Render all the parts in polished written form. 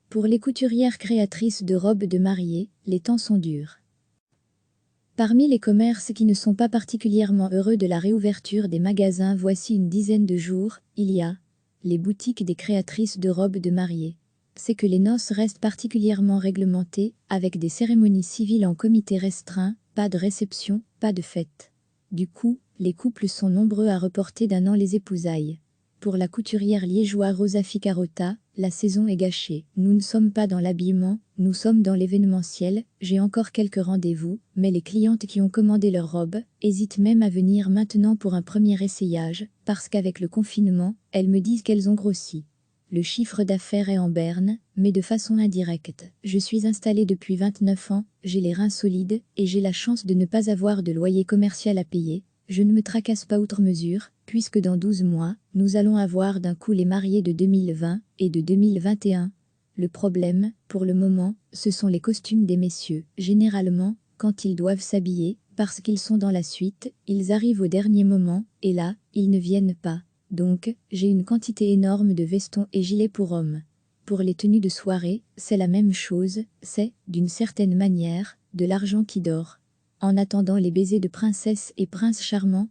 Pour les couturières créatrices de robes de mariée, les temps sont durs. Parmi les commerces qui ne sont pas particulièrement heureux de la réouverture des magasins voici une dizaine de jours, il y a les boutiques des créatrices de robes de mariée. C'est que les noces restent particulièrement réglementées, avec des cérémonies civiles en comité restreint, pas de réception, pas de fête. Du coup, les couples sont nombreux à reporter d'un an les épousailles. Pour la couturière liégeoise Rosa Ficarota, la saison est gâchée. Nous ne sommes pas dans l'habillement, nous sommes dans l'événementiel. J'ai encore quelques rendez-vous, mais les clientes qui ont commandé leurs robes hésitent même à venir maintenant pour un premier essayage, parce qu'avec le confinement, elles me disent qu'elles ont grossi. Le chiffre d'affaires est en berne, mais de façon indirecte. Je suis installée depuis 29 ans, j'ai les reins solides, et j'ai la chance de ne pas avoir de loyer commercial à payer. Je ne me tracasse pas outre mesure, puisque dans 12 mois, nous allons avoir d'un coup les mariés de 2020 et de 2021. Le problème, pour le moment, ce sont les costumes des messieurs. Généralement, quand ils doivent s'habiller, parce qu'ils sont dans la suite, ils arrivent au dernier moment, et là, ils ne viennent pas. Donc, j'ai une quantité énorme de vestons et gilets pour hommes. Pour les tenues de soirée, c'est la même chose, c'est, d'une certaine manière, de l'argent qui dort. En attendant les baisers de princesse et prince charmant.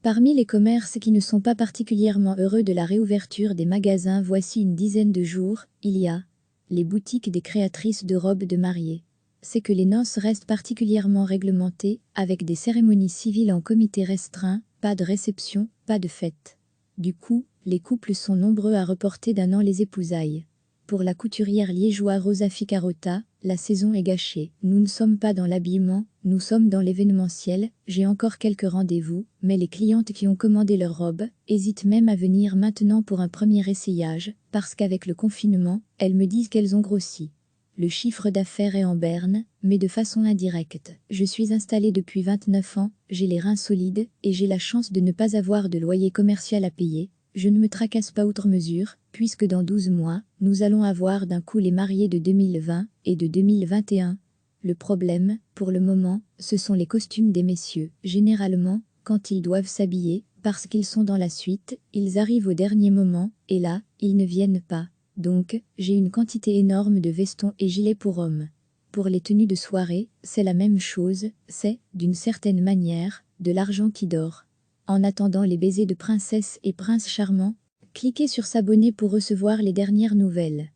Parmi les commerces qui ne sont pas particulièrement heureux de la réouverture des magasins voici une dizaine de jours, il y a les boutiques des créatrices de robes de mariée. C'est que les noces restent particulièrement réglementées, avec des cérémonies civiles en comité restreint, pas de réception, pas de fête. Du coup, les couples sont nombreux à reporter d'un an les épousailles. Pour la couturière liégeoise Rosa Ficarota, la saison est gâchée. Nous ne sommes pas dans l'habillement, nous sommes dans l'événementiel. J'ai encore quelques rendez-vous, mais les clientes qui ont commandé leurs robes hésitent même à venir maintenant pour un premier essayage, parce qu'avec le confinement, elles me disent qu'elles ont grossi. Le chiffre d'affaires est en berne, mais de façon indirecte. Je suis installée depuis 29 ans, j'ai les reins solides, et j'ai la chance de ne pas avoir de loyer commercial à payer. Je ne me tracasse pas outre mesure, puisque dans 12 mois, nous allons avoir d'un coup les mariés de 2020 et de 2021. Le problème, pour le moment, ce sont les costumes des messieurs. Généralement, quand ils doivent s'habiller, parce qu'ils sont dans la suite, ils arrivent au dernier moment, et là, ils ne viennent pas. Donc, j'ai une quantité énorme de vestons et gilets pour hommes. Pour les tenues de soirée, c'est la même chose, c'est, d'une certaine manière, de l'argent qui dort. En attendant les baisers de princesse et prince charmant, cliquez sur s'abonner pour recevoir les dernières nouvelles.